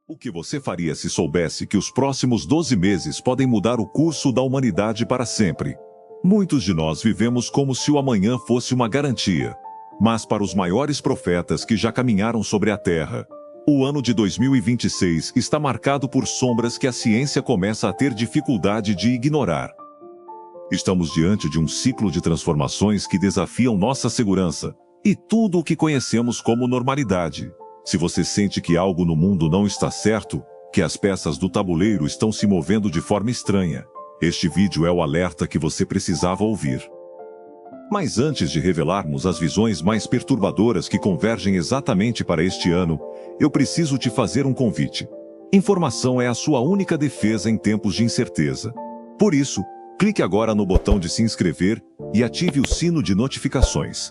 O que você faria se soubesse que os próximos 12 meses podem mudar o curso da humanidade para sempre? Muitos de nós vivemos como se o amanhã fosse uma garantia. Mas para os maiores profetas que já caminharam sobre a Terra, o ano de 2026 está marcado por sombras que a ciência começa a ter dificuldade de ignorar. Estamos diante de um ciclo de transformações que desafiam nossa segurança e tudo o que conhecemos como normalidade. Se você sente que algo no mundo não está certo, que as peças do tabuleiro estão se movendo de forma estranha, este vídeo é o alerta que você precisava ouvir. Mas antes de revelarmos as visões mais perturbadoras que convergem exatamente para este ano, eu preciso te fazer um convite. Informação é a sua única defesa em tempos de incerteza. Por isso, clique agora no botão de se inscrever e ative o sino de notificações.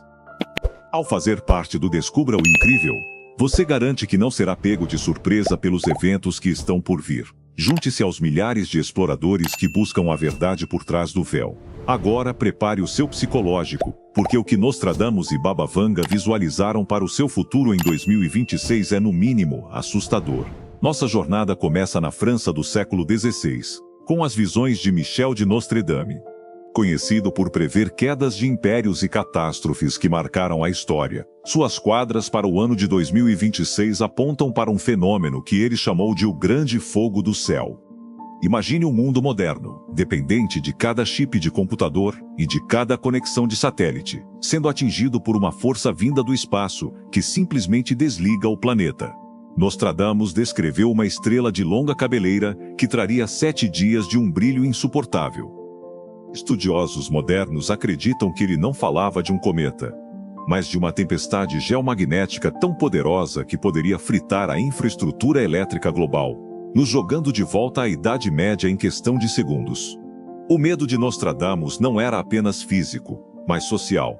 Ao fazer parte do Descubra o Incrível, você garante que não será pego de surpresa pelos eventos que estão por vir. Junte-se aos milhares de exploradores que buscam a verdade por trás do véu. Agora prepare o seu psicológico, porque o que Nostradamus e Baba Vanga visualizaram para o seu futuro em 2026 é no mínimo assustador. Nossa jornada começa na França do século XVI, com as visões de Michel de Nostredame. Conhecido por prever quedas de impérios e catástrofes que marcaram a história, suas quadras para o ano de 2026 apontam para um fenômeno que ele chamou de o Grande Fogo do Céu. Imagine um mundo moderno, dependente de cada chip de computador e de cada conexão de satélite, sendo atingido por uma força vinda do espaço que simplesmente desliga o planeta. Nostradamus descreveu uma estrela de longa cabeleira que traria 7 dias de um brilho insuportável. Estudiosos modernos acreditam que ele não falava de um cometa, mas de uma tempestade geomagnética tão poderosa que poderia fritar a infraestrutura elétrica global, nos jogando de volta à Idade Média em questão de segundos. O medo de Nostradamus não era apenas físico, mas social.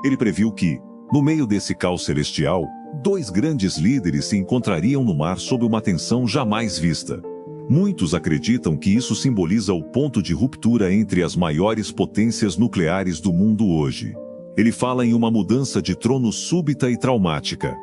Ele previu que, no meio desse caos celestial, 2 grandes líderes se encontrariam no mar sob uma tensão jamais vista. Muitos acreditam que isso simboliza o ponto de ruptura entre as maiores potências nucleares do mundo hoje. Ele fala em uma mudança de trono súbita e traumática.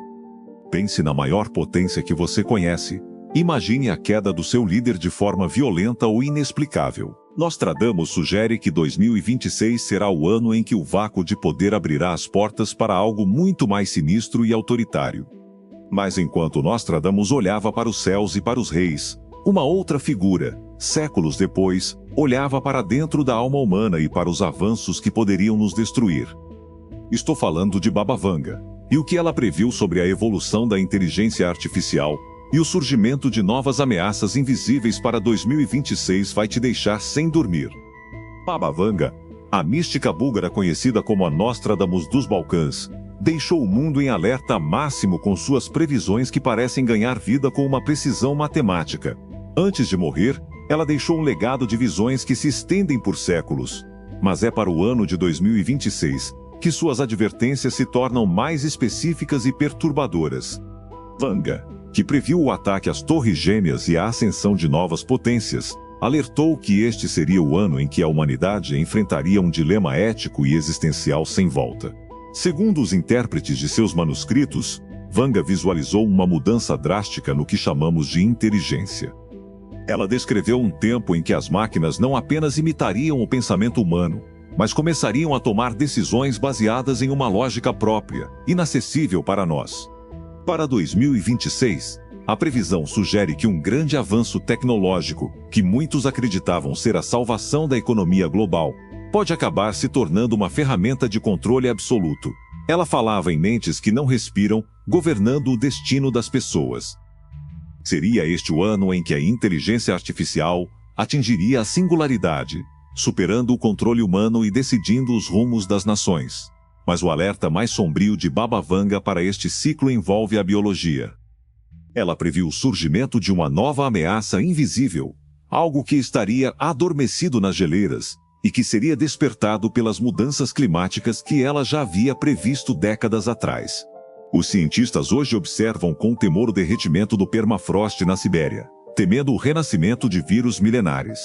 Pense na maior potência que você conhece. Imagine a queda do seu líder de forma violenta ou inexplicável. Nostradamus sugere que 2026 será o ano em que o vácuo de poder abrirá as portas para algo muito mais sinistro e autoritário. Mas enquanto Nostradamus olhava para os céus e para os reis, uma outra figura, séculos depois, olhava para dentro da alma humana e para os avanços que poderiam nos destruir. Estou falando de Baba Vanga, e o que ela previu sobre a evolução da inteligência artificial e o surgimento de novas ameaças invisíveis para 2026 vai te deixar sem dormir. Baba Vanga, a mística búlgara conhecida como a Nostradamus dos Balcãs, deixou o mundo em alerta máximo com suas previsões que parecem ganhar vida com uma precisão matemática. Antes de morrer, ela deixou um legado de visões que se estendem por séculos. Mas é para o ano de 2026 que suas advertências se tornam mais específicas e perturbadoras. Vanga, que previu o ataque às Torres Gêmeas e a ascensão de novas potências, alertou que este seria o ano em que a humanidade enfrentaria um dilema ético e existencial sem volta. Segundo os intérpretes de seus manuscritos, Vanga visualizou uma mudança drástica no que chamamos de inteligência. Ela descreveu um tempo em que as máquinas não apenas imitariam o pensamento humano, mas começariam a tomar decisões baseadas em uma lógica própria, inacessível para nós. Para 2026, a previsão sugere que um grande avanço tecnológico, que muitos acreditavam ser a salvação da economia global, pode acabar se tornando uma ferramenta de controle absoluto. Ela falava em mentes que não respiram, governando o destino das pessoas. Seria este o ano em que a inteligência artificial atingiria a singularidade, superando o controle humano e decidindo os rumos das nações. Mas o alerta mais sombrio de Baba Vanga para este ciclo envolve a biologia. Ela previu o surgimento de uma nova ameaça invisível, algo que estaria adormecido nas geleiras, e que seria despertado pelas mudanças climáticas que ela já havia previsto décadas atrás. Os cientistas hoje observam com temor o derretimento do permafrost na Sibéria, temendo o renascimento de vírus milenares.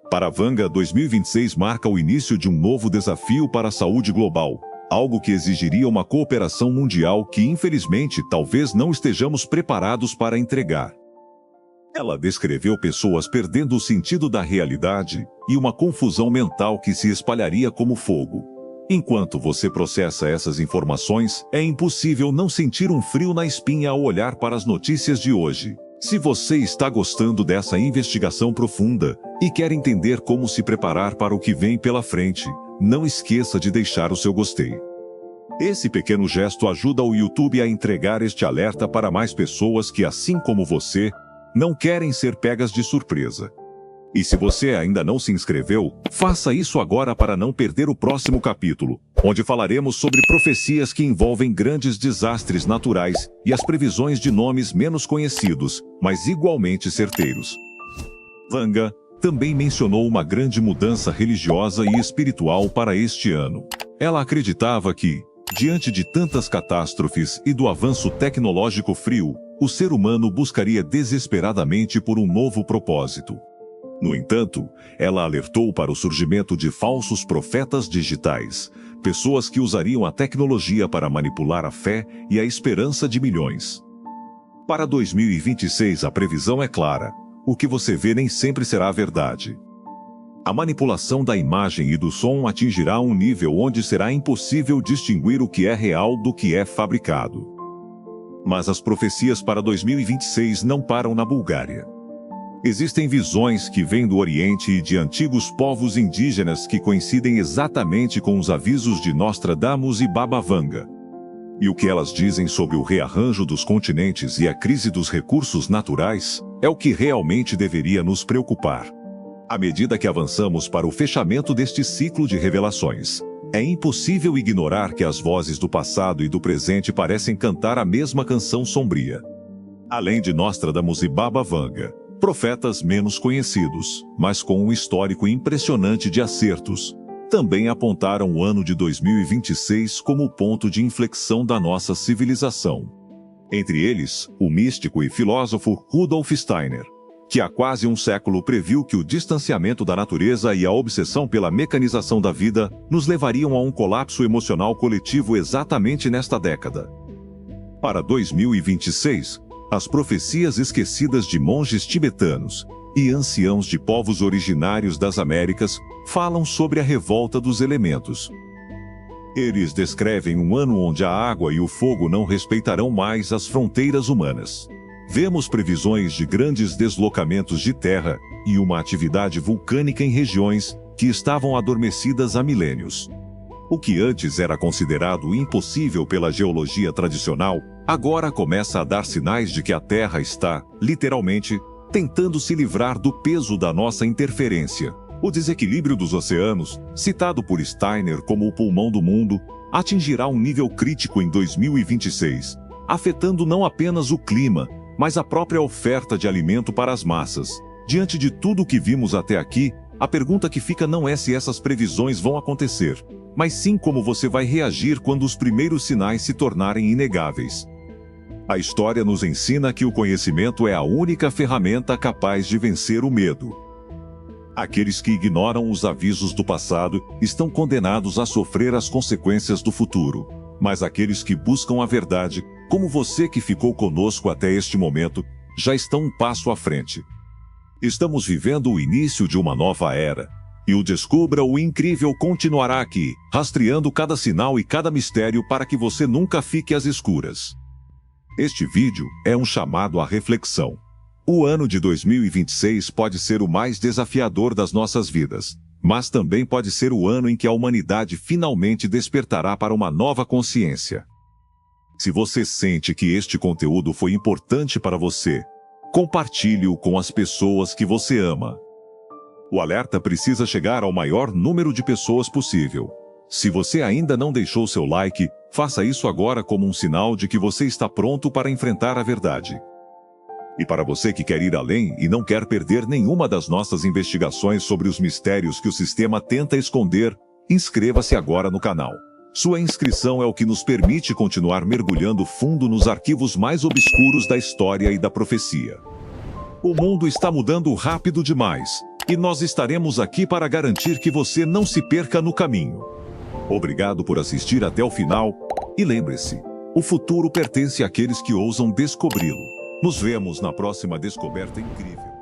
Para Vanga, 2026 marca o início de um novo desafio para a saúde global, algo que exigiria uma cooperação mundial que, infelizmente, talvez não estejamos preparados para entregar. Ela descreveu pessoas perdendo o sentido da realidade e uma confusão mental que se espalharia como fogo. Enquanto você processa essas informações, é impossível não sentir um frio na espinha ao olhar para as notícias de hoje. Se você está gostando dessa investigação profunda e quer entender como se preparar para o que vem pela frente, não esqueça de deixar o seu gostei. Esse pequeno gesto ajuda o YouTube a entregar este alerta para mais pessoas que, assim como você, não querem ser pegas de surpresa. E se você ainda não se inscreveu, faça isso agora para não perder o próximo capítulo, onde falaremos sobre profecias que envolvem grandes desastres naturais e as previsões de nomes menos conhecidos, mas igualmente certeiros. Vanga também mencionou uma grande mudança religiosa e espiritual para este ano. Ela acreditava que, diante de tantas catástrofes e do avanço tecnológico frio, o ser humano buscaria desesperadamente por um novo propósito. No entanto, ela alertou para o surgimento de falsos profetas digitais, pessoas que usariam a tecnologia para manipular a fé e a esperança de milhões. Para 2026, a previsão é clara: o que você vê nem sempre será a verdade. A manipulação da imagem e do som atingirá um nível onde será impossível distinguir o que é real do que é fabricado. Mas as profecias para 2026 não param na Bulgária. Existem visões que vêm do Oriente e de antigos povos indígenas que coincidem exatamente com os avisos de Nostradamus e Baba Vanga. E o que elas dizem sobre o rearranjo dos continentes e a crise dos recursos naturais é o que realmente deveria nos preocupar. À medida que avançamos para o fechamento deste ciclo de revelações, é impossível ignorar que as vozes do passado e do presente parecem cantar a mesma canção sombria. Além de Nostradamus e Baba Vanga, profetas menos conhecidos, mas com um histórico impressionante de acertos, também apontaram o ano de 2026 como o ponto de inflexão da nossa civilização. Entre eles, o místico e filósofo Rudolf Steiner, que há quase um século previu que o distanciamento da natureza e a obsessão pela mecanização da vida nos levariam a um colapso emocional coletivo exatamente nesta década. Para 2026, as profecias esquecidas de monges tibetanos e anciãos de povos originários das Américas falam sobre a revolta dos elementos. Eles descrevem um ano onde a água e o fogo não respeitarão mais as fronteiras humanas. Vemos previsões de grandes deslocamentos de terra e uma atividade vulcânica em regiões que estavam adormecidas há milênios. O que antes era considerado impossível pela geologia tradicional, agora começa a dar sinais de que a Terra está, literalmente, tentando se livrar do peso da nossa interferência. O desequilíbrio dos oceanos, citado por Steiner como o pulmão do mundo, atingirá um nível crítico em 2026, afetando não apenas o clima, mas a própria oferta de alimento para as massas. Diante de tudo o que vimos até aqui, a pergunta que fica não é se essas previsões vão acontecer, mas sim como você vai reagir quando os primeiros sinais se tornarem inegáveis. A história nos ensina que o conhecimento é a única ferramenta capaz de vencer o medo. Aqueles que ignoram os avisos do passado estão condenados a sofrer as consequências do futuro, mas aqueles que buscam a verdade, como você que ficou conosco até este momento, já estão um passo à frente. Estamos vivendo o início de uma nova era, e o Descubra o Incrível continuará aqui, rastreando cada sinal e cada mistério para que você nunca fique às escuras. Este vídeo é um chamado à reflexão. O ano de 2026 pode ser o mais desafiador das nossas vidas, mas também pode ser o ano em que a humanidade finalmente despertará para uma nova consciência. Se você sente que este conteúdo foi importante para você, compartilhe-o com as pessoas que você ama. O alerta precisa chegar ao maior número de pessoas possível. Se você ainda não deixou seu like, faça isso agora como um sinal de que você está pronto para enfrentar a verdade. E para você que quer ir além e não quer perder nenhuma das nossas investigações sobre os mistérios que o sistema tenta esconder, inscreva-se agora no canal. Sua inscrição é o que nos permite continuar mergulhando fundo nos arquivos mais obscuros da história e da profecia. O mundo está mudando rápido demais, e nós estaremos aqui para garantir que você não se perca no caminho. Obrigado por assistir até o final, e lembre-se, o futuro pertence àqueles que ousam descobri-lo. Nos vemos na próxima descoberta incrível.